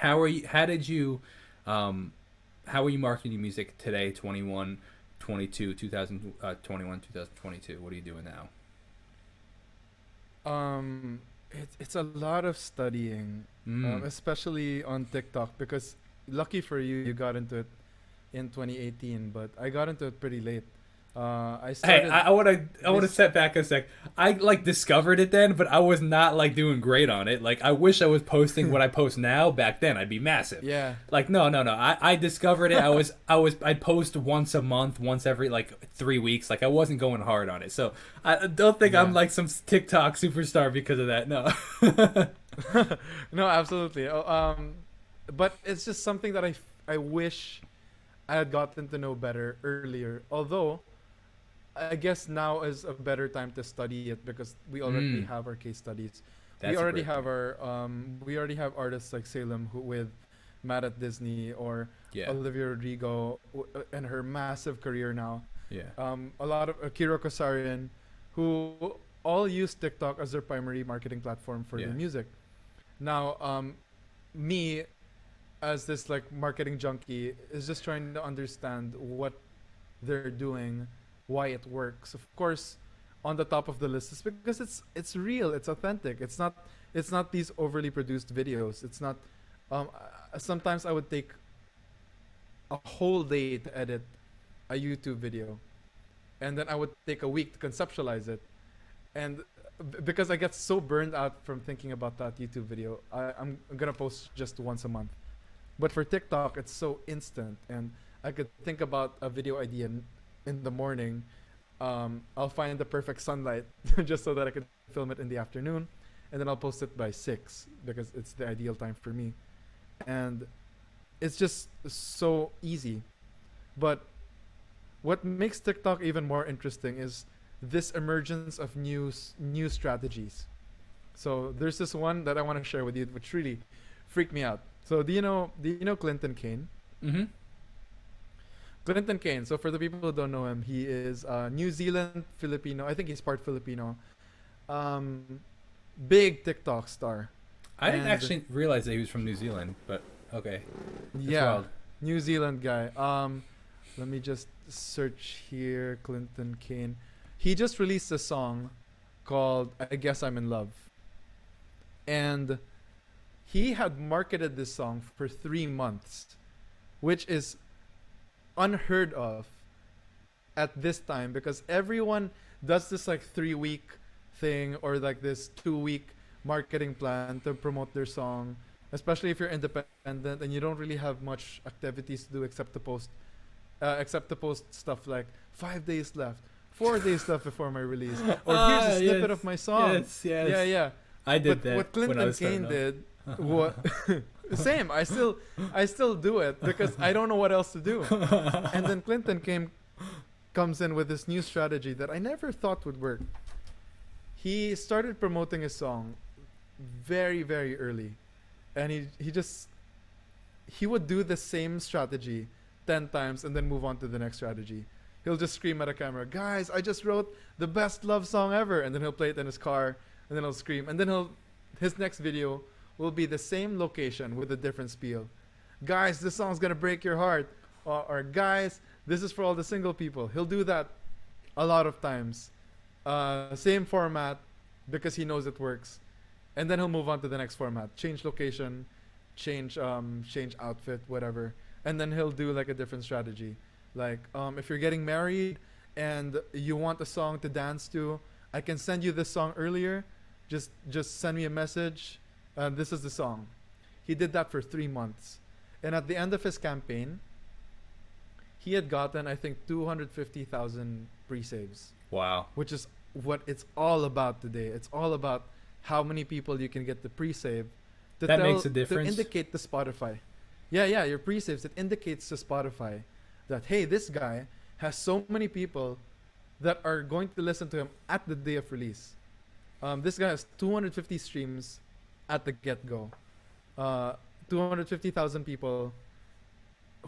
How did you how are you marketing your music today, 21, 22, 2021, 2022? What are you doing now? It's a lot of studying, Mm. especially on TikTok because lucky for you, you got into it in 2018, but I got into it pretty late. I Hey, started I wanna this. set back a sec. I like discovered it then, but I was not like doing great on it. Like I wish I was posting what I post now back then. I'd be massive. Yeah. Like no. I discovered it. I'd post once a month, once every like 3 weeks. Like I wasn't going hard on it. So I don't think I'm Yeah. like some TikTok superstar because of that. No. No, absolutely. But it's just something that I wish I had gotten to know better earlier. Although I guess now is a better time to study it because we already Mm, have our case studies. that's a great point. We already have artists like Salem who with Mad at Disney or Yeah. Olivia Rodrigo and her massive career now. Yeah. A lot of Akira Kosarian who all use TikTok as their primary marketing platform for Yeah. their music. Now, me as this like marketing junkie is just trying to understand what they're doing, why it works. Of course, on the top of the list is because it's real, it's authentic. It's not these overly produced videos. It's not. Sometimes I would take a whole day to edit a YouTube video, and then I would take a week to conceptualize it, and because I get so burned out from thinking about that YouTube video, I'm gonna post just once a month. But for TikTok, it's so instant, and I could think about a video idea in the morning. I'll find the perfect sunlight just so that I could film it in the afternoon, and then I'll post it by 6 because it's the ideal time for me. And it's just so easy. But what makes TikTok even more interesting is this emergence of new strategies. So there's this one that I want to share with you, which really freaked me out. So do you know Clinton Kane? Mm-hmm. Clinton Kane. So for the people who don't know him, he is New Zealand Filipino. I think he's part Filipino. Um, Big TikTok star, I didn't and actually realize that he was from New Zealand, but okay, that's yeah, wild. New Zealand guy. Let me just search here. Clinton Kane. He just released a song called "I Guess I'm in Love," and he had marketed this song for 3 months, which is unheard of at this time because everyone does this like 3 week thing or like this 2 week marketing plan to promote their song, especially if you're independent and you don't really have much activities to do except to post stuff like 5 days left, 4 days left before my release, or here's a snippet of Yes, my song. yes, Yeah, yes. yeah. I did But that what when I Clinton was starting Kane out. did, what same. I still do it because I don't know what else to do. And then Clinton came comes in with this new strategy that I never thought would work. He started promoting his song very very early, and he would do the same strategy 10 times and then move on to the next strategy. He'll just scream at a camera, "Guys, I just wrote the best love song ever." And then he'll play it in his car, and then he'll scream. And then his next video will be the same location with a different spiel. "Guys, this song's gonna break your heart." Or "Guys, this is for all the single people." He'll do that a lot of times. Same format because he knows it works. And then he'll move on to the next format. Change location, change outfit, whatever. And then he'll do like a different strategy. Like if you're getting married and you want a song to dance to, I can send you this song earlier. Just send me a message. This is the song. He did that for 3 months. And at the end of his campaign, he had gotten I think 250,000 pre-saves, Wow, which is what it's all about today. It's all about how many people you can get the pre-save that makes a to difference. indicate to Spotify. Yeah, yeah, your pre-saves, it indicates to Spotify that hey, this guy has so many people that are going to listen to him at the day of release. This guy has 250 streams at the get-go. 250,000 people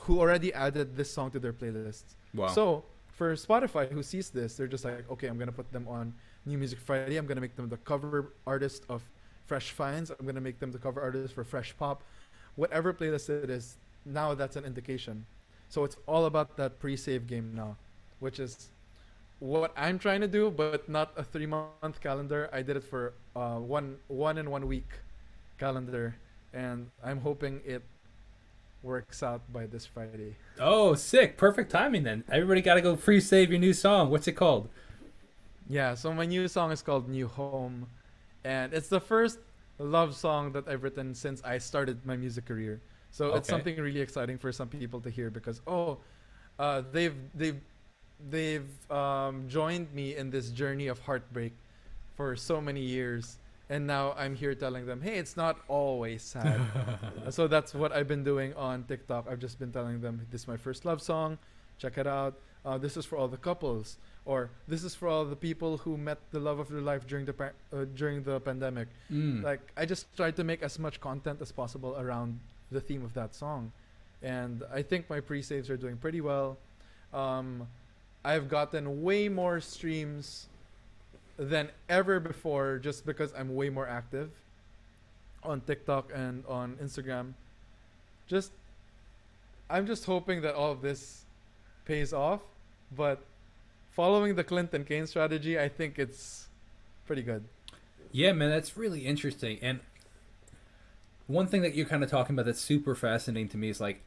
who already added this song to their playlists. Wow. So for Spotify, who sees this, they're just like, okay, I'm gonna put them on New Music Friday. I'm gonna make them the cover artist of Fresh Finds. I'm gonna make them the cover artist for Fresh Pop, whatever playlist it is, now that's an indication. So it's all about that pre-save game now, which is what I'm trying to do, but not a 3 month calendar. I did it for one and 1 week calendar, and I'm hoping it works out by this Friday. Oh, sick! Perfect timing then. Everybody got to go pre-save your new song. What's it called? Yeah, so my new song is called New Home, and it's the first love song that I've written since I started my music career. So it's Okay. something really exciting for some people to hear because they've joined me in this journey of heartbreak for so many years, and now I'm here telling them, hey, it's not always sad. So that's what I've been doing on TikTok. I've just been telling them, this is my first love song, check it out. This is for all the couples, or this is for all the people who met the love of their life during the pandemic. Like, I just tried to make as much content as possible around the theme of that song, and I think my pre-saves are doing pretty well. I've gotten way more streams than ever before just because I'm way more active on TikTok and on Instagram. I'm just hoping that all of this pays off, but following the Clinton Kane strategy, I think it's pretty good. Yeah, man, that's really interesting. And one thing that you're kind of talking about that's super fascinating to me is like,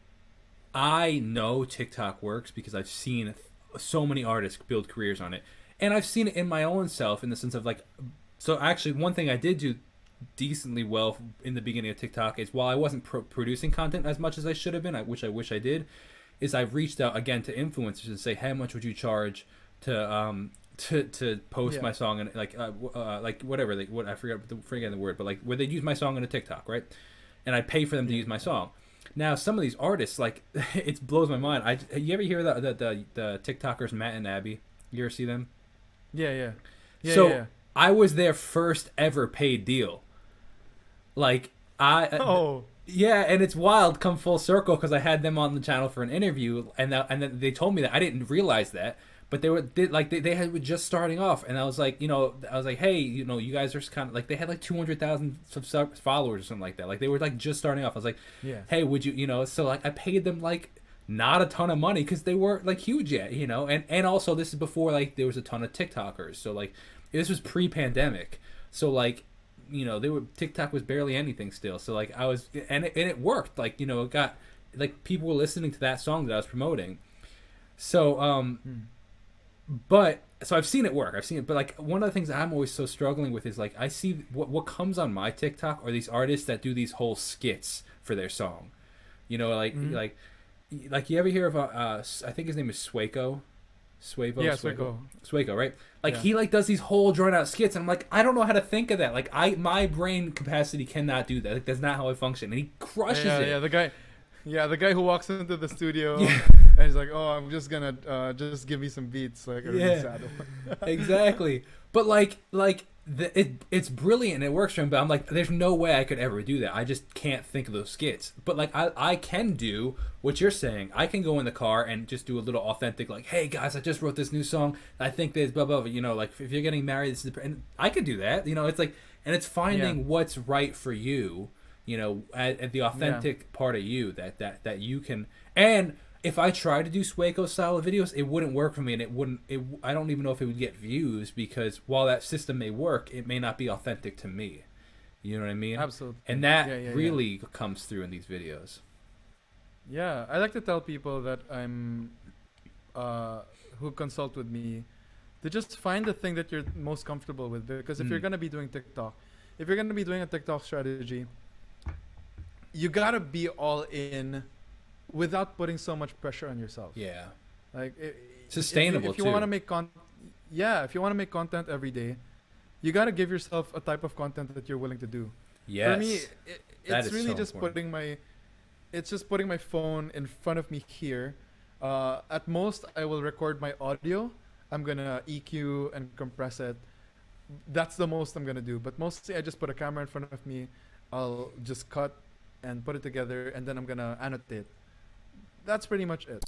I know TikTok works because I've seen so many artists build careers on it. And I've seen it in my own self in the sense of like, so actually one thing I did do decently well in the beginning of TikTok is while I wasn't producing content as much as I should have been, which I wish I did, is I've reached out again to influencers and say, how much would you charge to post my song and like whatever, like what I forget the word, but like where they use my song on a TikTok, right? And I pay for them to use my song. Now some of these artists, like it blows my mind. You ever hear the TikTokers Matt and Abby? You ever see them? Yeah. So I was their first ever paid deal. Like yeah, and it's wild come full circle because I had them on the channel for an interview, and then they told me that I didn't realize that, but they were were just starting off, and I was like, hey, you guys are kind of like, they had like 200,000 followers or something like that, like they were like just starting off. I was like, hey, would you, so like I paid them like not a ton of money because they weren't like huge yet, and also this is before like there was a ton of TikTokers, so like this was pre-pandemic, so like TikTok was barely anything still, so like I was, and it worked, like it got like people were listening to that song that I was promoting, so but so I've seen it work, but like one of the things I'm always so struggling with is like I see what comes on my TikTok are these artists that do these whole skits for their song, like you ever hear of I think his name is Swako. Swako, right? Like he like does these whole drawn out skits, and I'm like, I don't know how to think of that. Like my brain capacity cannot do that. Like that's not how I function. And he crushes it. The guy who walks into the studio and he's like, oh, I'm just gonna just give me some beats, like a really sad one. Exactly. But it's brilliant and it works for him, but I'm like, there's no way I could ever do that. I just can't think of those skits. But like I can do what you're saying. I can go in the car and just do a little authentic, like, hey guys, I just wrote this new song, I think this blah blah blah, like if you're getting married, this is and I could do that, it's like, and it's finding what's right for you, at the authentic part of you that you can. And if I tried to do Swako style of videos, it wouldn't work for me, and I don't even know if it would get views, because while that system may work, it may not be authentic to me. You know what I mean? Absolutely. And that really comes through in these videos. Yeah, I like to tell people that who consult with me, to just find the thing that you're most comfortable with, because if you're gonna be doing TikTok, if you're gonna be doing a TikTok strategy, you gotta be all in without putting so much pressure on yourself. Yeah. Like sustainable if you want to make if you want to make content every day, you got to give yourself a type of content that you're willing to do. Yes. For me, it's really just putting my phone in front of me here. At most I will record my audio. I'm going to EQ and compress it. That's the most I'm going to do. But mostly I just put a camera in front of me. I'll just cut and put it together, and then I'm going to annotate. That's pretty much it.